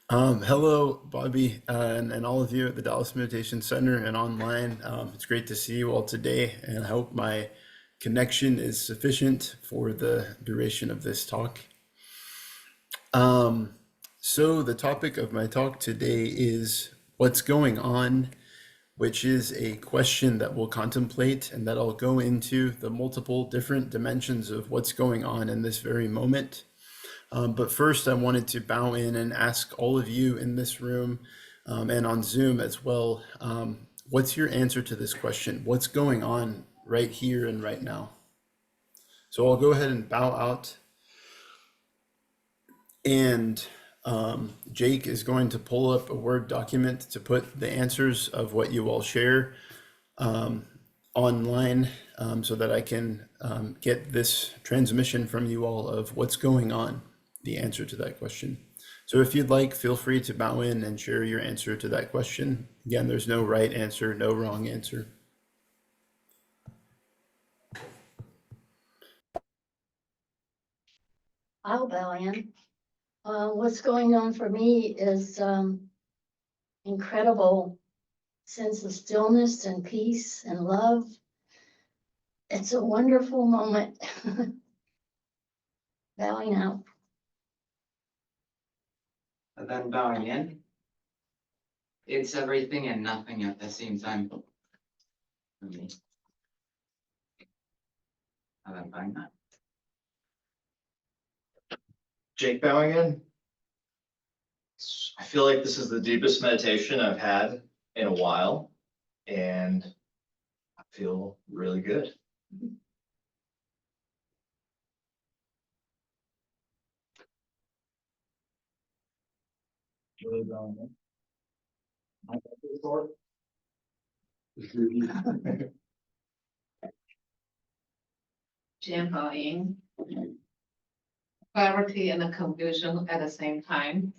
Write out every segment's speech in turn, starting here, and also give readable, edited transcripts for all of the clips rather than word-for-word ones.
Hello, Bobby, and all of you at the Dallas Meditation Center and online. It's great to see you all today, and I hope my connection is sufficient for the duration of this talk. Um, so, the topic of my talk today is what's going on, which is a question that we'll contemplate and that I'll go into the multiple different dimensions of what's going on in this very moment. But first, I wanted to bow in and ask all of you in this room and on Zoom as well, what's your answer to this question? What's going on right here and right now? So I'll go ahead and bow out, and Jake is going to pull up a Word document to put the answers of what you all share online so that I can get this transmission from you all of what's going on, the answer to that question. So if you'd like, feel free to bow in and share your answer to that question. Again, there's no right answer, no wrong answer. I'll bow in. What's going on for me is incredible sense of stillness and peace and love. It's a wonderful moment. Bowing out. And then bowing in. It's everything and nothing at the same time for me. And then bowing out. Jake bowing in. I feel like this is the deepest meditation I've had in a while, and I feel really good. Really bowing in. I got this sword. Jam buying, clarity and the confusion at the same time.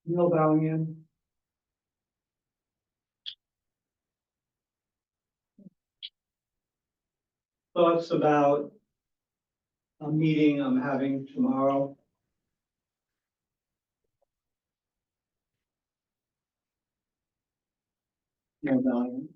Neil bowing in. Thoughts about a meeting I'm having tomorrow. Neil bowing in.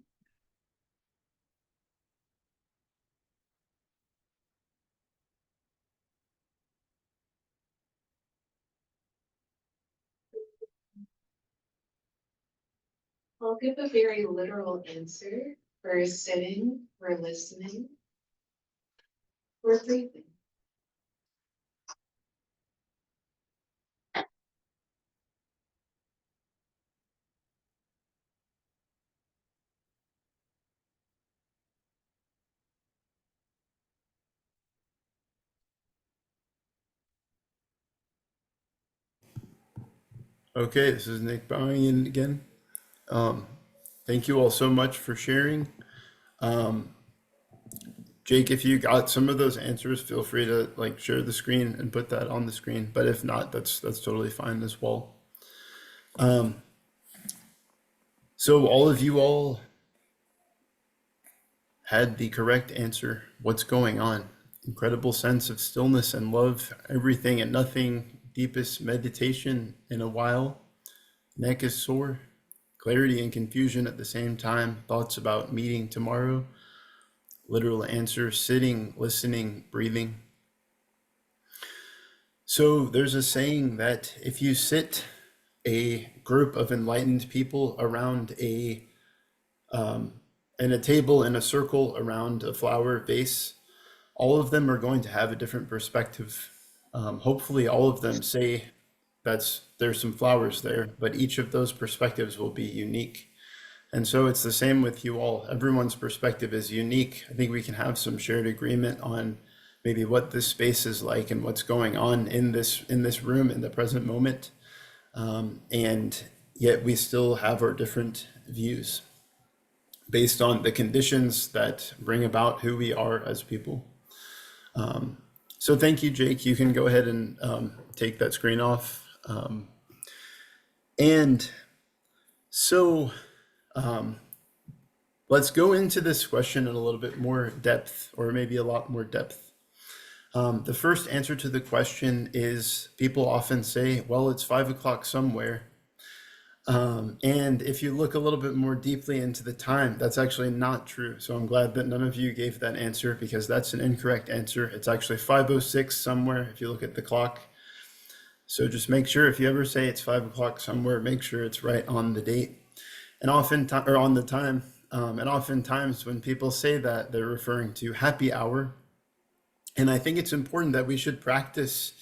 I'll give a very literal answer. We're sitting, we're listening, we're breathing. Okay, this is Nick bowing in again. Thank you all so much for sharing. Jake, if you got some of those answers, feel free to share the screen and put that on the screen. But if not, that's totally fine as well. So all of you all had the correct answer. What's going on? Incredible sense of stillness and love, everything and nothing, deepest meditation in a while. Neck is sore, clarity and confusion at the same time, thoughts about meeting tomorrow. Literal answer, sitting, listening, breathing. So there's a saying that if you sit a group of enlightened people around in a table in a circle around a flower vase, all of them are going to have a different perspective. Hopefully all of them say there's some flowers there, but each of those perspectives will be unique. And so it's the same with you all. Everyone's perspective is unique. I think we can have some shared agreement on maybe what this space is like and what's going on in this room in the present moment. And yet we still have our different views based on the conditions that bring about who we are as people. So thank you, Jake. You can go ahead and take that screen off. And so Let's go into this question in a little bit more depth, or maybe a lot more depth. The first answer to the question is people often say, well, it's 5 o'clock somewhere. And if you look a little bit more deeply into the time, that's actually not true. So I'm glad that none of you gave that answer, because that's an incorrect answer. It's actually 5:06 somewhere if you look at the clock. So just make sure if you ever say it's 5 o'clock somewhere, make sure it's right on the date and or on the time. And oftentimes when people say that, they're referring to happy hour. And I think it's important that we should practice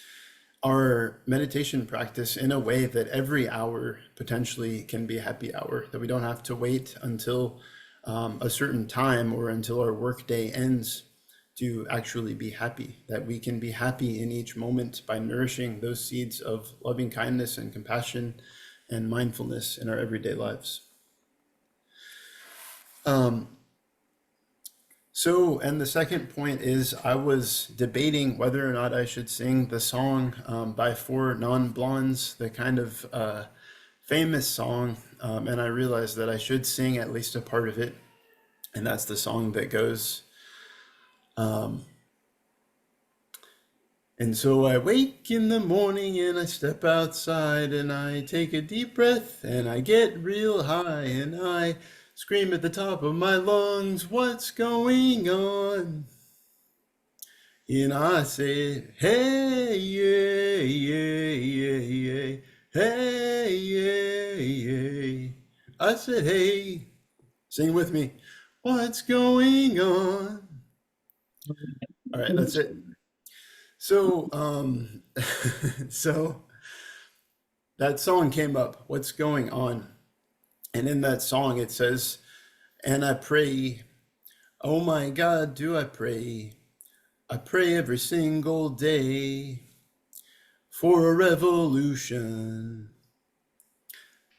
our meditation practice in a way that every hour potentially can be a happy hour, that we don't have to wait until a certain time or until our workday ends to actually be happy, that we can be happy in each moment by nourishing those seeds of loving kindness and compassion and mindfulness in our everyday lives. And the second point is, I was debating whether or not I should sing the song by Four Non-Blondes, the kind of famous song, and I realized that I should sing at least a part of it, and that's the song that goes, and so I wake in the morning and I step outside and I take a deep breath and I get real high and I scream at the top of my lungs, what's going on? And I say, hey, yeah, yeah, yeah, yeah, hey, yeah, yeah. I said, hey, sing with me, what's going on? All right, that's it. So, so that song came up, what's going on? And in that song it says, and I pray, oh my God, do I pray every single day for a revolution.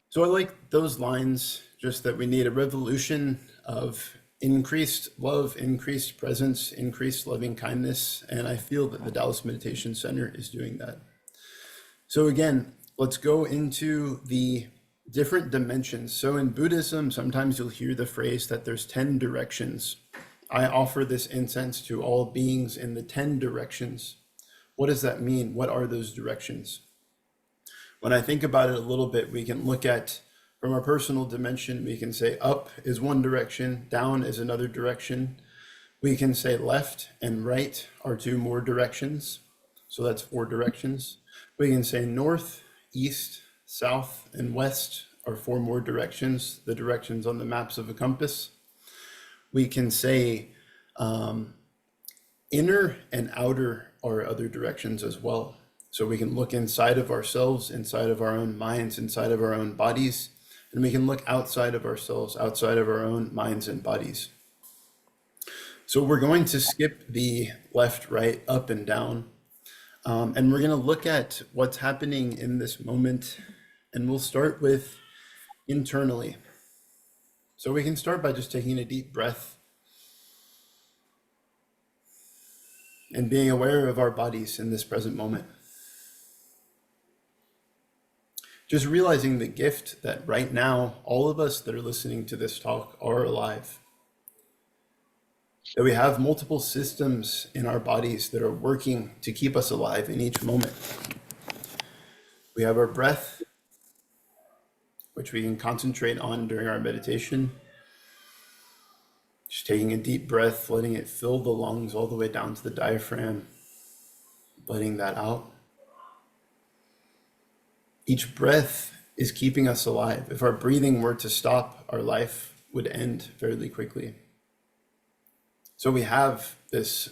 So I like those lines, just that we need a revolution of increased love, increased presence, increased loving kindness. And I feel that the Dallas Meditation Center is doing that. So again, let's go into the different dimensions. So in Buddhism, sometimes you'll hear the phrase that there's 10 directions. I offer this incense to all beings in the 10 directions. What does that mean? What are those directions? When I think about it a little bit, we can look at, from our personal dimension, we can say up is one direction, down is another direction. We can say left and right are two more directions. So that's 4 directions. We can say north, east, south, and west are 4 more directions, the directions on the maps of a compass. We can say inner and outer are other directions as well. So we can look inside of ourselves, inside of our own minds, inside of our own bodies, and we can look outside of ourselves, outside of our own minds and bodies. So we're going to skip the left, right, up, and down. And we're going to look at what's happening in this moment. And we'll start with internally. So we can start by just taking a deep breath and being aware of our bodies in this present moment. Just realizing the gift that right now, all of us that are listening to this talk are alive. That we have multiple systems in our bodies that are working to keep us alive in each moment. We have our breath, which we can concentrate on during our meditation. Just taking a deep breath, letting it fill the lungs all the way down to the diaphragm, letting that out. Each breath is keeping us alive. If our breathing were to stop, our life would end fairly quickly. So we have this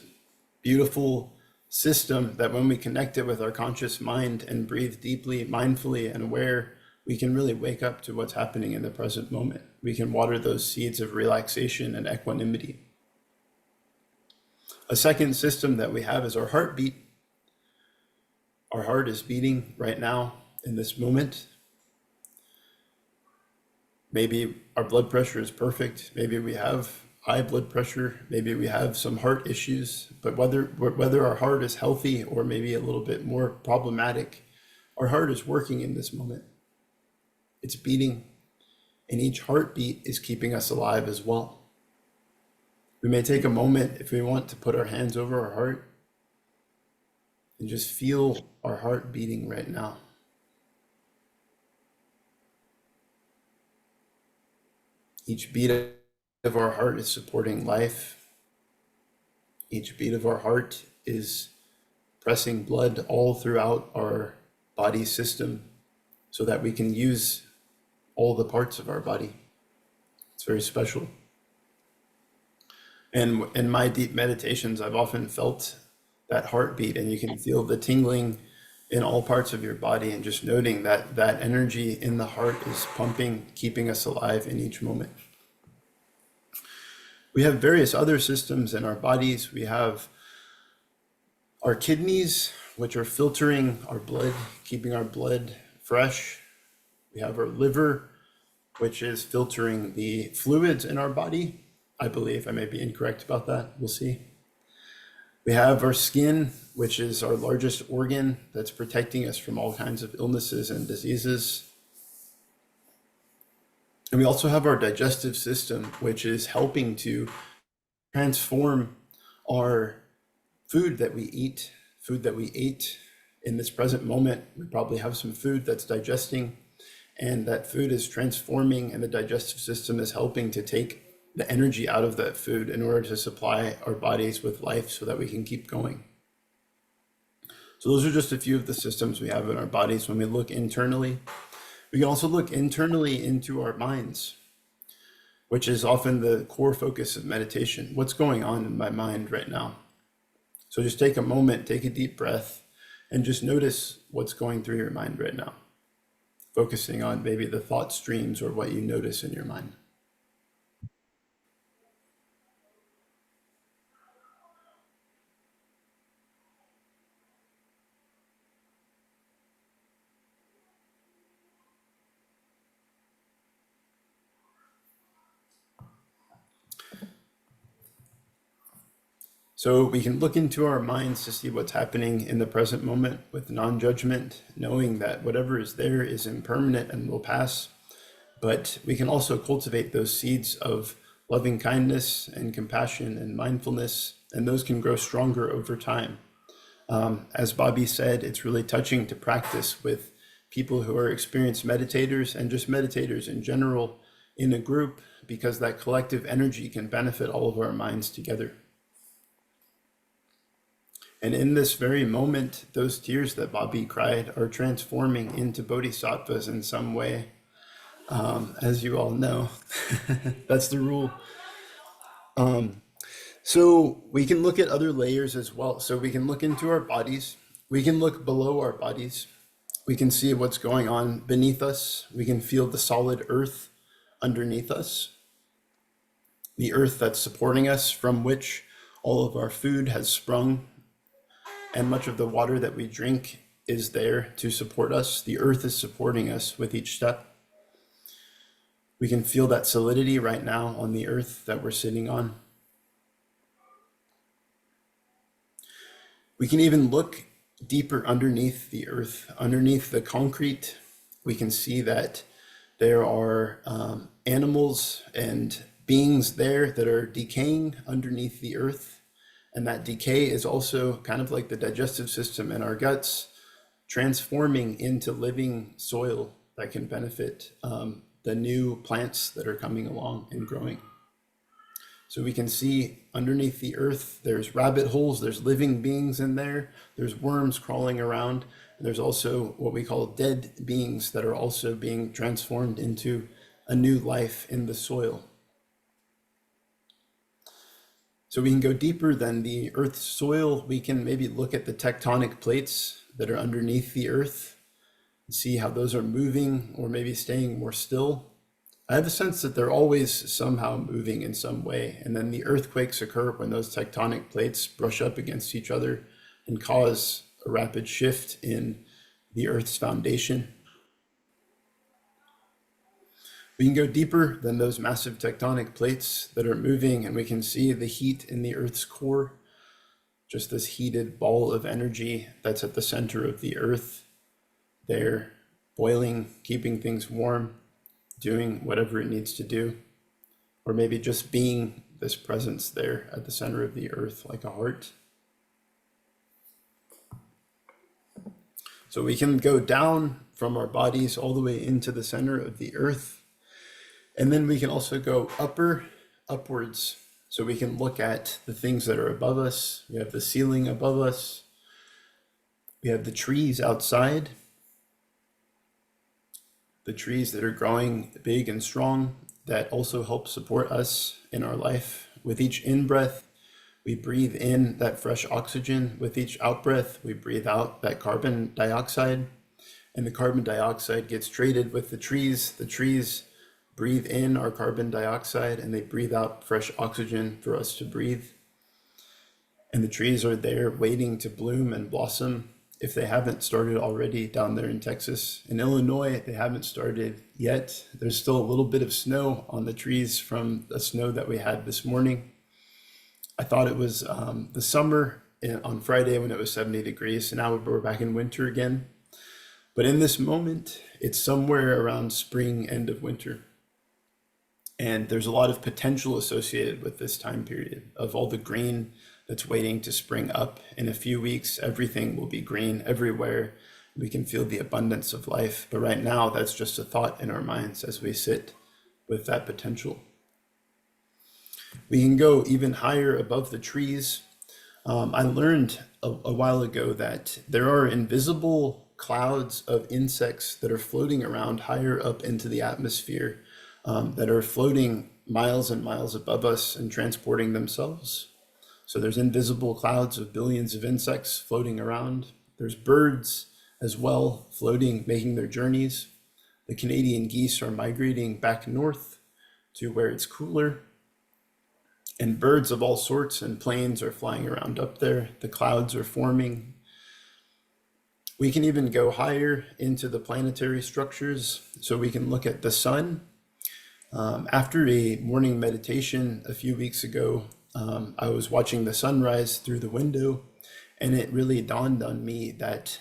beautiful system that when we connect it with our conscious mind and breathe deeply, mindfully, and aware, we can really wake up to what's happening in the present moment. We can water those seeds of relaxation and equanimity. A second system that we have is our heartbeat. Our heart is beating right now in this moment. Maybe our blood pressure is perfect. Maybe we have high blood pressure. Maybe we have some heart issues. But whether our heart is healthy or maybe a little bit more problematic, our heart is working in this moment. It's beating, and each heartbeat is keeping us alive as well. We may take a moment if we want to put our hands over our heart and just feel our heart beating right now. Each beat of our heart is supporting life. Each beat of our heart is pressing blood all throughout our body system so that we can use all the parts of our body. It's very special. And in my deep meditations, I've often felt that heartbeat, and you can feel the tingling in all parts of your body, and just noting that that energy in the heart is pumping, keeping us alive in each moment. We have various other systems in our bodies. We have our kidneys, which are filtering our blood, keeping our blood fresh. We have our liver, which is filtering the fluids in our body. I believe I may be incorrect about that. We'll see. We have our skin, which is our largest organ that's protecting us from all kinds of illnesses and diseases. And we also have our digestive system, which is helping to transform our food that we eat, food that we ate in this present moment. We probably have some food that's digesting, and that food is transforming, and the digestive system is helping to take the energy out of that food in order to supply our bodies with life so that we can keep going. So those are just a few of the systems we have in our bodies when we look internally. We can also look internally into our minds, which is often the core focus of meditation. What's going on in my mind right now? So just take a moment, take a deep breath, and just notice what's going through your mind right now, focusing on maybe the thought streams or what you notice in your mind. So we can look into our minds to see what's happening in the present moment with non-judgment, knowing that whatever is there is impermanent and will pass. But we can also cultivate those seeds of loving kindness and compassion and mindfulness, and those can grow stronger over time. As Bobby said, it's really touching to practice with people who are experienced meditators and just meditators in general in a group, because that collective energy can benefit all of our minds together. And in this very moment, those tears that Bobby cried are transforming into bodhisattvas in some way. As you all know, that's the rule. So we can look at other layers as well. So we can look into our bodies. We can look below our bodies. We can see what's going on beneath us. We can feel the solid earth underneath us, the earth that's supporting us, from which all of our food has sprung, and much of the water that we drink is there to support us. The earth is supporting us with each step. We can feel that solidity right now on the earth that we're sitting on. We can even look deeper underneath the earth, underneath the concrete. We can see that there are animals and beings there that are decaying underneath the earth. And that decay is also kind of like the digestive system in our guts, transforming into living soil that can benefit the new plants that are coming along and growing. So we can see underneath the earth, there's rabbit holes, there's living beings in there, there's worms crawling around. And there's also what we call dead beings that are also being transformed into a new life in the soil. So we can go deeper than the earth's soil. We can maybe look at the tectonic plates that are underneath the earth and see how those are moving or maybe staying more still. I have a sense that they're always somehow moving in some way. And then the earthquakes occur when those tectonic plates brush up against each other and cause a rapid shift in the earth's foundation. We can go deeper than those massive tectonic plates that are moving, and we can see the heat in the earth's core, just this heated ball of energy that's at the center of the earth, there boiling, keeping things warm, doing whatever it needs to do, or maybe just being this presence there at the center of the earth, like a heart. So we can go down from our bodies all the way into the center of the earth. And then we can also go upwards. So we can look at the things that are above us. We have the ceiling above us. We have the trees outside. The trees that are growing big and strong that also help support us in our life. With each in-breath, we breathe in that fresh oxygen. With each out-breath, we breathe out that carbon dioxide. And the carbon dioxide gets traded with the trees. The trees breathe in our carbon dioxide and they breathe out fresh oxygen for us to breathe. And the trees are there waiting to bloom and blossom if they haven't started already down there in Texas. In Illinois, they haven't started yet. There's still a little bit of snow on the trees from the snow that we had this morning. I thought it was the summer on Friday when it was 70 degrees, and now we're back in winter again. But in this moment, it's somewhere around spring, end of winter. And there's a lot of potential associated with this time period of all the green that's waiting to spring up. In a few weeks, everything will be green everywhere. We can feel the abundance of life. But right now, that's just a thought in our minds as we sit with that potential. We can go even higher above the trees. I learned a while ago that there are invisible clouds of insects that are floating around higher up into the atmosphere, that are floating miles and miles above us and transporting themselves. So there's invisible clouds of billions of insects floating around. There's birds as well floating, making their journeys. The Canadian geese are migrating back north to where it's cooler. And birds of all sorts and planes are flying around up there. The clouds are forming. We can even go higher into the planetary structures so we can look at the sun. After a morning meditation a few weeks ago, I was watching the sunrise through the window, and it really dawned on me that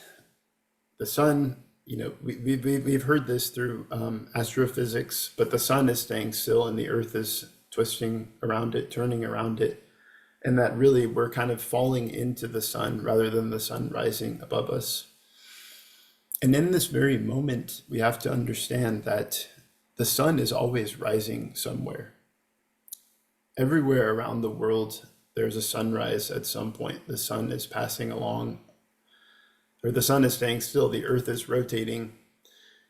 the sun, we've heard this through astrophysics, but the sun is staying still and the earth is twisting around it, turning around it, and that really we're kind of falling into the sun rather than the sun rising above us. And in this very moment, we have to understand that the sun is always rising somewhere. Everywhere around the world, there's a sunrise at some point. The sun is passing along, or the sun is staying still, the earth is rotating,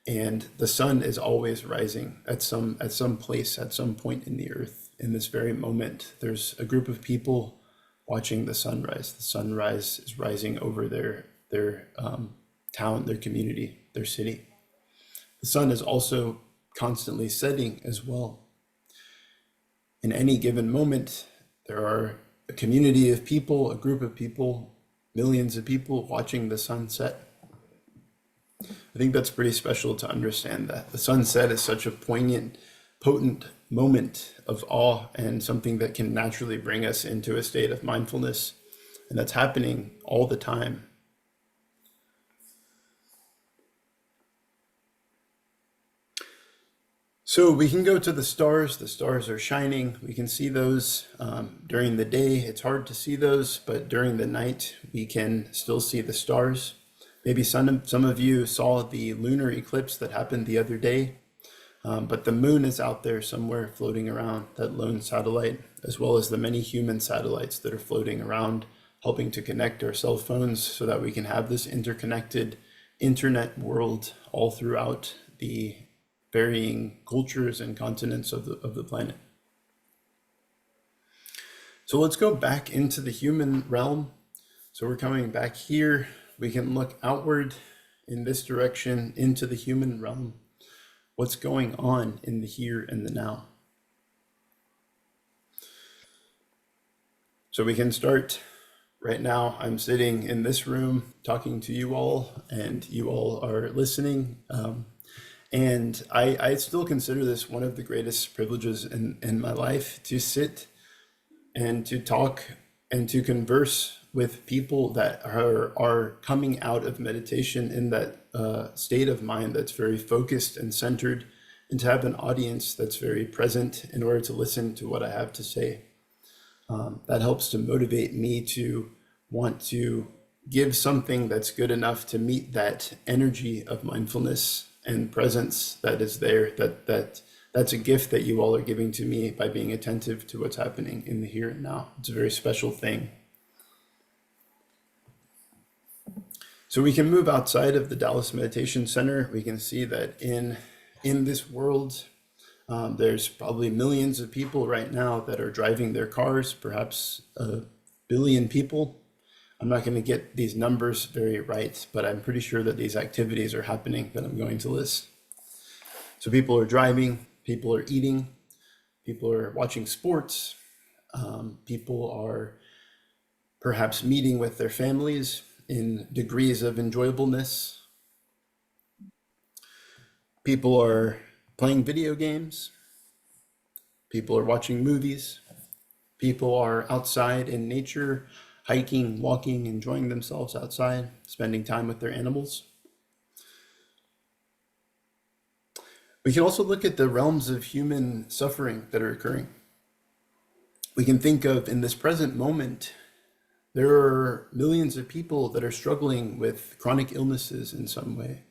and the sun is always rising at some place, at some point in the earth. In this very moment, there's a group of people watching the sunrise. The sunrise is rising over their town, their community, their city. The sun is also constantly setting as well. In any given moment, there are a community of people, a group of people, millions of people watching the sunset. I think that's pretty special to understand that. The sunset is such a poignant, potent moment of awe and something that can naturally bring us into a state of mindfulness. And that's happening all the time. So we can go to the stars. The stars are shining. We can see those during the day. It's hard to see those, but during the night, we can still see the stars. Maybe some of you saw the lunar eclipse that happened the other day, but the moon is out there somewhere floating around, that lone satellite, as well as the many human satellites that are floating around, helping to connect our cell phones so that we can have this interconnected internet world all throughout the varying cultures and continents of the planet. So let's go back into the human realm. So we're coming back here. We can look outward in this direction into the human realm. What's going on in the here and the now? So we can start right now. I'm sitting in this room talking to you all, and you all are listening. And I still consider this one of the greatest privileges in my life, to sit and to talk and to converse with people that are coming out of meditation in that state of mind that's very focused and centered, and to have an audience that's very present in order to listen to what I have to say. That helps to motivate me to want to give something that's good enough to meet that energy of mindfulness and presence that is there. That's a gift that you all are giving to me by being attentive to what's happening in the here and now. It's a very special thing. So we can move outside of the Dallas Meditation Center. We can see that in this world, there's probably millions of people right now that are driving their cars, perhaps a billion people. I'm not going to get these numbers very right, but I'm pretty sure that these activities are happening that I'm going to list. So people are driving, people are eating, people are watching sports, people are perhaps meeting with their families in degrees of enjoyableness. People are playing video games. People are watching movies. People are outside in nature, hiking, walking, enjoying themselves outside, spending time with their animals. We can also look at the realms of human suffering that are occurring. We can think of, in this present moment, there are millions of people that are struggling with chronic illnesses in some way.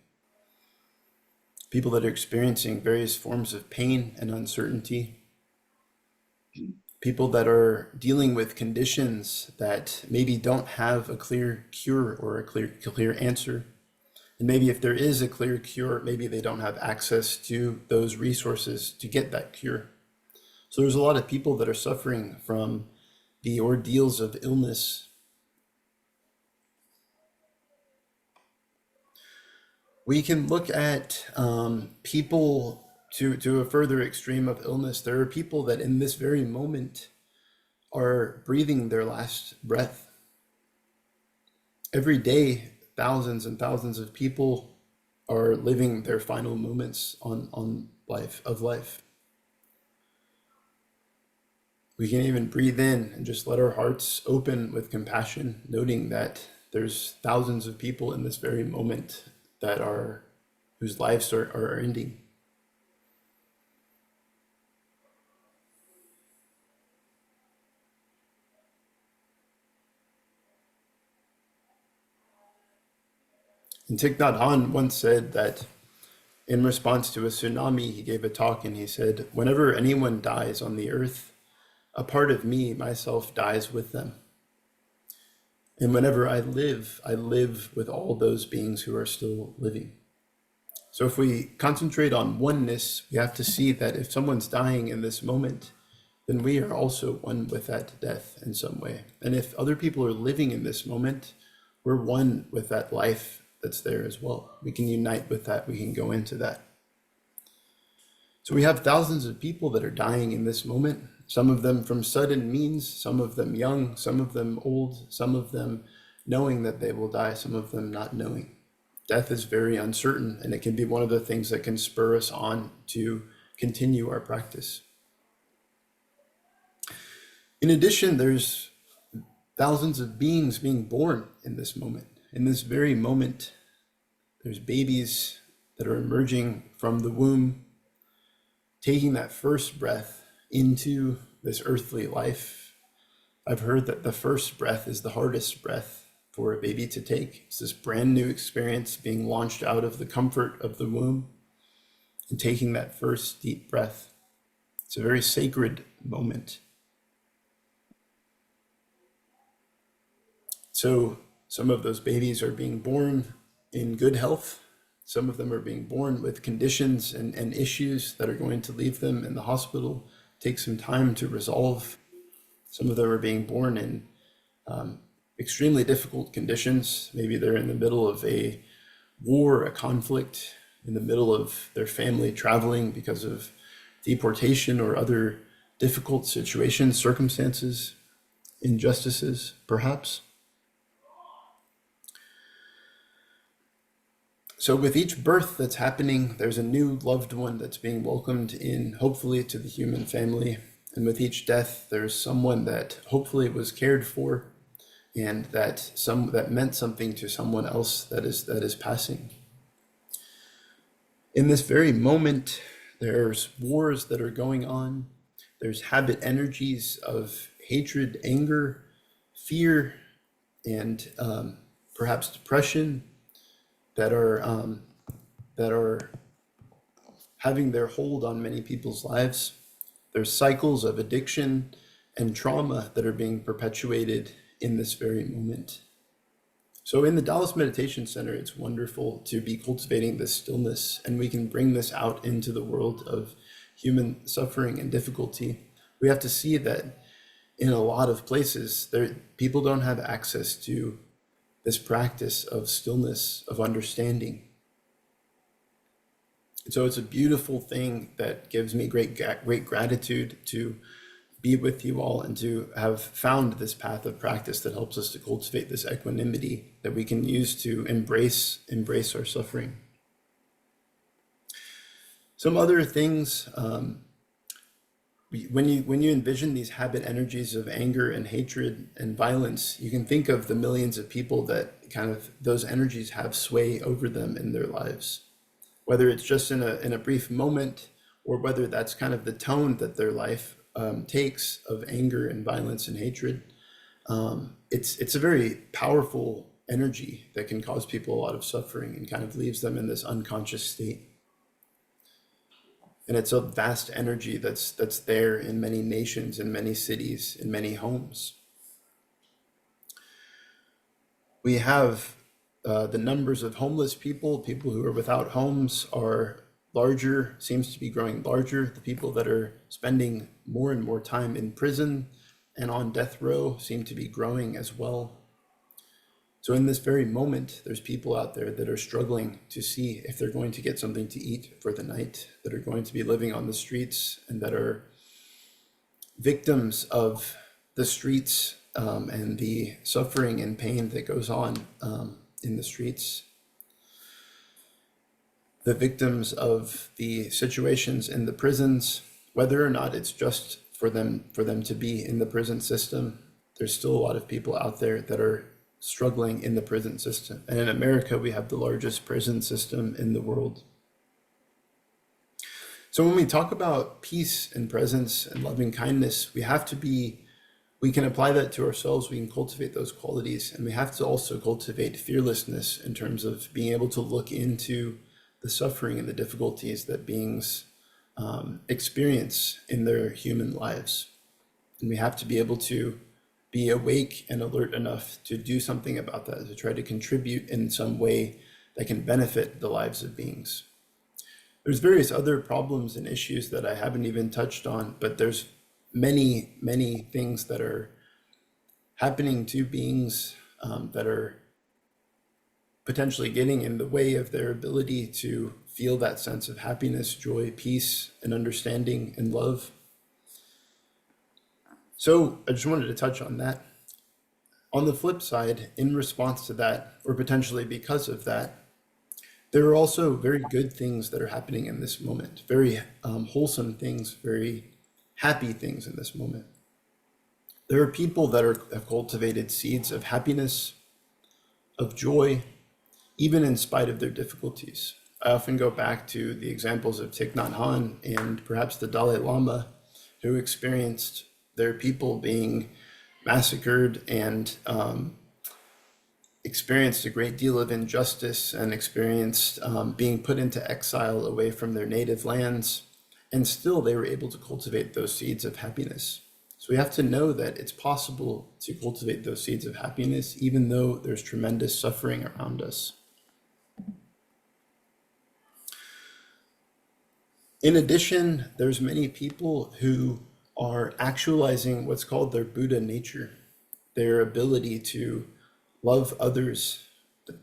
People that are experiencing various forms of pain and uncertainty. People that are dealing with conditions that maybe don't have a clear cure or a clear answer. And maybe if there is a clear cure, maybe they don't have access to those resources to get that cure. So there's a lot of people that are suffering from the ordeals of illness. We can look at people to a further extreme of illness. There are people that in this very moment are breathing their last breath. Every day, thousands and thousands of people are living their final moments on life. We can even breathe in and just let our hearts open with compassion, noting that there's thousands of people in this very moment whose lives are ending. And Thich Nhat Hanh once said that in response to a tsunami, he gave a talk and he said, whenever anyone dies on the earth, a part of me, myself, dies with them. And whenever I live with all those beings who are still living. So if we concentrate on oneness, we have to see that if someone's dying in this moment, then we are also one with that death in some way. And if other people are living in this moment, we're one with that life that's there as well. We can unite with that. We can go into that. So we have thousands of people that are dying in this moment, some of them from sudden means, some of them young, some of them old, some of them knowing that they will die, some of them not knowing. Death is very uncertain, and it can be one of the things that can spur us on to continue our practice. In addition, there's thousands of beings being born in this moment. In this very moment, there's babies that are emerging from the womb, taking that first breath into this earthly life. I've heard that the first breath is the hardest breath for a baby to take. It's this brand new experience being launched out of the comfort of the womb and taking that first deep breath. It's a very sacred moment. So some of those babies are being born in good health. Some of them are being born with conditions and issues that are going to leave them in the hospital, take some time to resolve. Some of them are being born in extremely difficult conditions. Maybe they're in the middle of a war, a conflict, in the middle of their family traveling because of deportation or other difficult situations, circumstances, injustices, perhaps. So with each birth that's happening, there's a new loved one that's being welcomed in, hopefully, to the human family. And with each death, there's someone that hopefully was cared for and that meant something to someone else that is passing. In this very moment, there's wars that are going on. There's habit energies of hatred, anger, fear, and perhaps depression that are having their hold on many people's lives. There's cycles of addiction and trauma that are being perpetuated in this very moment. So in the Dallas Meditation Center, it's wonderful to be cultivating this stillness, and we can bring this out into the world of human suffering and difficulty. We have to see that in a lot of places, people don't have access to this practice of stillness, of understanding. So it's a beautiful thing that gives me great gratitude to be with you all and to have found this path of practice that helps us to cultivate this equanimity that we can use to embrace our suffering. Some other things, when you envision these habit energies of anger and hatred and violence, you can think of the millions of people that kind of those energies have sway over them in their lives. Whether it's just in a brief moment, or whether that's kind of the tone that their life takes of anger and violence and hatred. It's a very powerful energy that can cause people a lot of suffering and kind of leaves them in this unconscious state. And it's a vast energy that's there in many nations, in many cities, in many homes. We have the numbers of homeless people who are without homes are larger, seems to be growing larger. The people that are spending more and more time in prison and on death row seem to be growing as well. So in this very moment, there's people out there that are struggling to see if they're going to get something to eat for the night, that are going to be living on the streets, and that are victims of the streets and the suffering and pain that goes on in the streets. The victims of the situations in the prisons, whether or not it's just for them to be in the prison system, there's still a lot of people out there that are struggling in the prison system. And in America, we have the largest prison system in the world. So when we talk about peace and presence and loving kindness, we can apply that to ourselves. We can cultivate those qualities, and we have to also cultivate fearlessness in terms of being able to look into the suffering and the difficulties that beings experience in their human lives. And we have to be able to be awake and alert enough to do something about that, to try to contribute in some way that can benefit the lives of beings. There's various other problems and issues that I haven't even touched on, but there's many, many things that are happening to beings that are potentially getting in the way of their ability to feel that sense of happiness, joy, peace, and understanding and love. So I just wanted to touch on that. On the flip side, in response to that, or potentially because of that, there are also very good things that are happening in this moment, very wholesome things, very happy things in this moment. There are people that have cultivated seeds of happiness, of joy, even in spite of their difficulties. I often go back to the examples of Thich Nhat Hanh and perhaps the Dalai Lama, who experienced their people being massacred and experienced a great deal of injustice and experienced being put into exile away from their native lands. And still they were able to cultivate those seeds of happiness. So we have to know that it's possible to cultivate those seeds of happiness, even though there's tremendous suffering around us. In addition, there's many people who are actualizing what's called their Buddha nature, their ability to love others.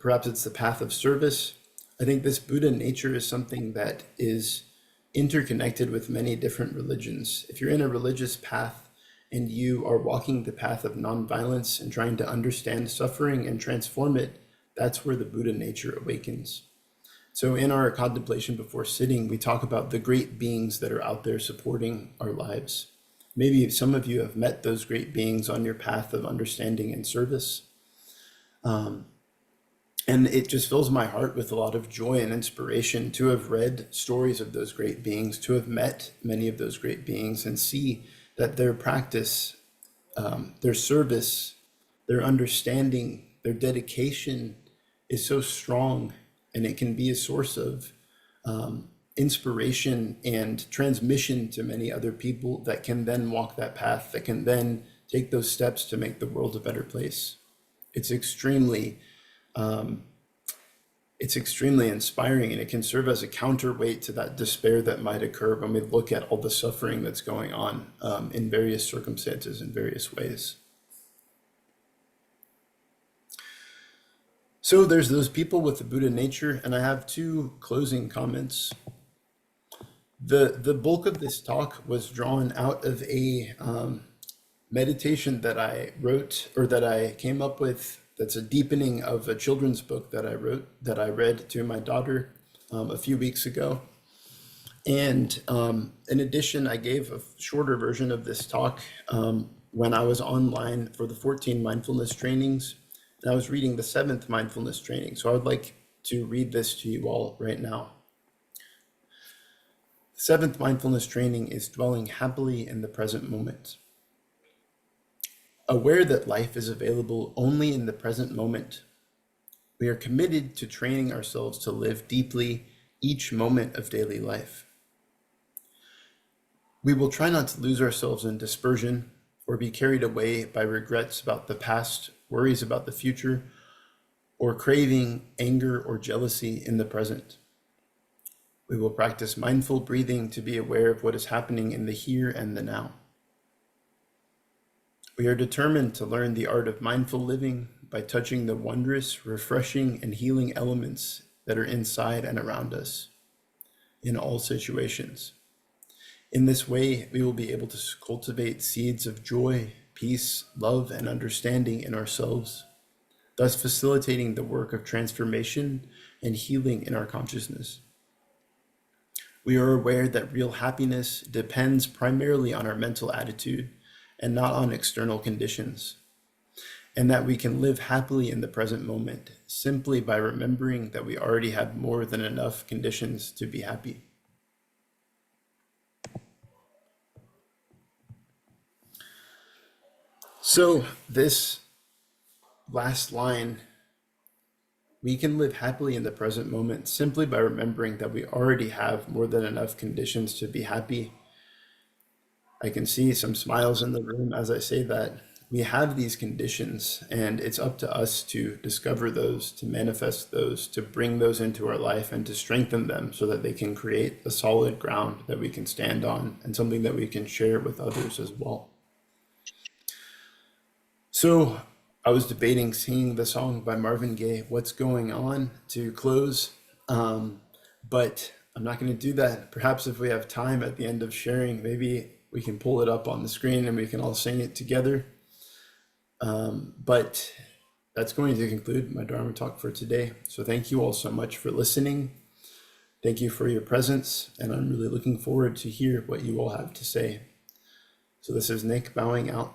Perhaps it's the path of service. I think this Buddha nature is something that is interconnected with many different religions. If you're in a religious path and you are walking the path of nonviolence and trying to understand suffering and transform it, that's where the Buddha nature awakens. So in our contemplation before sitting, we talk about the great beings that are out there supporting our lives. Maybe some of you have met those great beings on your path of understanding and service. And it just fills my heart with a lot of joy and inspiration to have read stories of those great beings, to have met many of those great beings and see that their practice their service, their understanding, their dedication is so strong, and it can be a source of inspiration and transmission to many other people that can then walk that path, that can then take those steps to make the world a better place. It's extremely inspiring, and it can serve as a counterweight to that despair that might occur when we look at all the suffering that's going on in various circumstances in various ways. So there's those people with the Buddha nature, and I have two closing comments. The bulk of this talk was drawn out of a meditation that I wrote, or that I came up with, that's a deepening of a children's book that I wrote, that I read to my daughter a few weeks ago. And in addition, I gave a shorter version of this talk when I was online for the 14 mindfulness trainings. And I was reading the 7th mindfulness training. So I would like to read this to you all right now. The 7th mindfulness training is dwelling happily in the present moment. Aware that life is available only in the present moment, we are committed to training ourselves to live deeply each moment of daily life. We will try not to lose ourselves in dispersion or be carried away by regrets about the past, worries about the future, or craving anger or jealousy in the present. We will practice mindful breathing to be aware of what is happening in the here and the now. We are determined to learn the art of mindful living by touching the wondrous, refreshing, and healing elements that are inside and around us in all situations. In this way, we will be able to cultivate seeds of joy, peace, love, and understanding in ourselves, thus facilitating the work of transformation and healing in our consciousness. We are aware that real happiness depends primarily on our mental attitude and not on external conditions, and that we can live happily in the present moment simply by remembering that we already have more than enough conditions to be happy. So this last line, we can live happily in the present moment simply by remembering that we already have more than enough conditions to be happy. I can see some smiles in the room as I say that. We have these conditions, and it's up to us to discover those, to manifest those, to bring those into our life, and to strengthen them so that they can create a solid ground that we can stand on and something that we can share with others as well. So I was debating singing the song by Marvin Gaye, What's Going On, to close, but I'm not going to do that. Perhaps if we have time at the end of sharing, maybe we can pull it up on the screen and we can all sing it together. But that's going to conclude my Dharma talk for today. So thank you all so much for listening. Thank you for your presence, and I'm really looking forward to hear what you all have to say. So this is Nick bowing out.